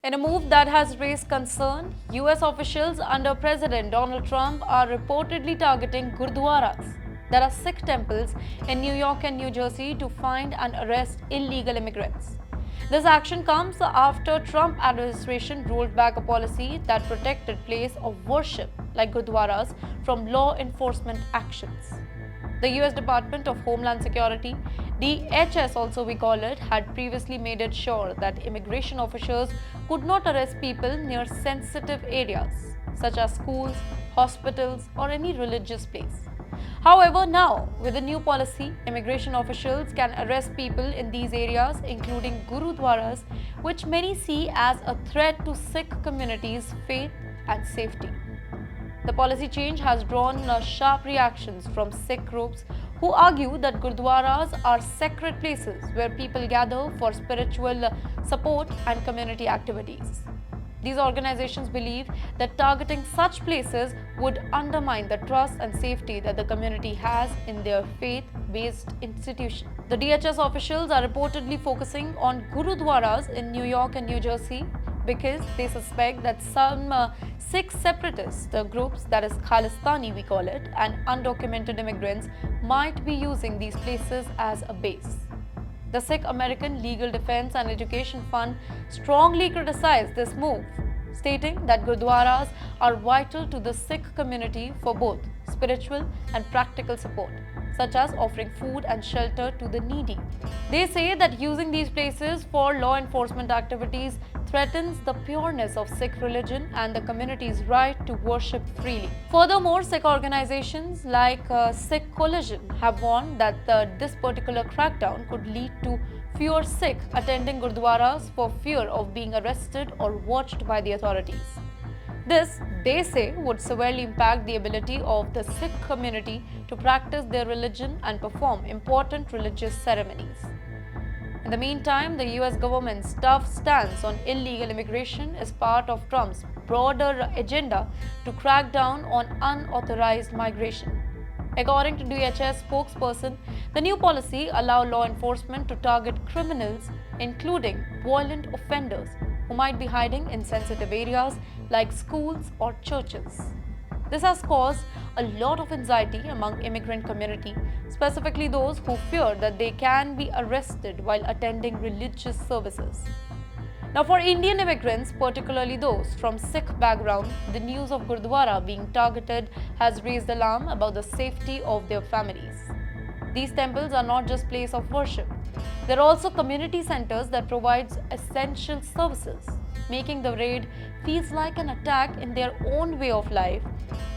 In a move that has raised concern, US officials under President Donald Trump are reportedly targeting gurdwaras. There are Sikh temples in New York and New Jersey to find and arrest illegal immigrants. This action comes after Trump administration rolled back a policy that protected places of worship like gurdwaras from law enforcement actions. The US Department of Homeland Security, DHS also we call it, had previously made it sure that immigration officials could not arrest people near sensitive areas such as schools, hospitals, or any religious place. However, now, with the new policy, immigration officials can arrest people in these areas, including gurudwaras, which many see as a threat to Sikh communities' faith and safety. The policy change has drawn sharp reactions from Sikh groups who argue that gurdwaras are sacred places where people gather for spiritual support and community activities. These organizations believe that targeting such places would undermine the trust and safety that the community has in their faith-based institution. The DHS officials are reportedly focusing on gurudwaras in New York and New Jersey because they suspect that some Sikh separatist groups, that is Khalistani we call it, and undocumented immigrants might be using these places as a base. The Sikh American Legal Defense and Education Fund strongly criticized this move, stating that gurdwaras are vital to the Sikh community for both spiritual and practical support, such as offering food and shelter to the needy. They say that using these places for law enforcement activities threatens the pureness of Sikh religion and the community's right to worship freely. Furthermore, Sikh organizations like Sikh Coalition have warned that this particular crackdown could lead to fewer Sikh attending gurdwaras for fear of being arrested or watched by the authorities. This, they say, would severely impact the ability of the Sikh community to practice their religion and perform important religious ceremonies. In the meantime, the US government's tough stance on illegal immigration is part of Trump's broader agenda to crack down on unauthorized migration. According to DHS spokesperson, the new policy allows law enforcement to target criminals, including violent offenders who might be hiding in sensitive areas like schools or churches. This has caused a lot of anxiety among immigrant community, specifically those who fear that they can be arrested while attending religious services. Now, for Indian immigrants, particularly those from Sikh background, the news of Gurdwara being targeted has raised alarm about the safety of their families. These temples are not just places of worship. They're also community centers that provide essential services, making the raid feels like an attack in their own way of life.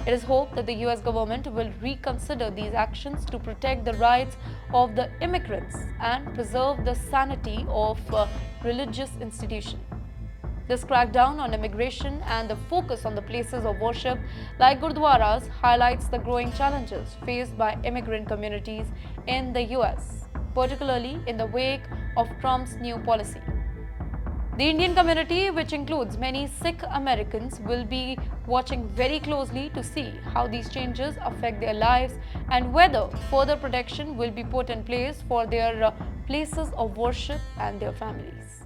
It is hoped that the US government will reconsider these actions to protect the rights of the immigrants and preserve the sanity of religious institutions. This crackdown on immigration and the focus on the places of worship like gurdwaras highlights the growing challenges faced by immigrant communities in the US, particularly in the wake of Trump's new policy. The Indian community, which includes many Sikh Americans, will be watching very closely to see how these changes affect their lives and whether further protection will be put in place for their places of worship and their families.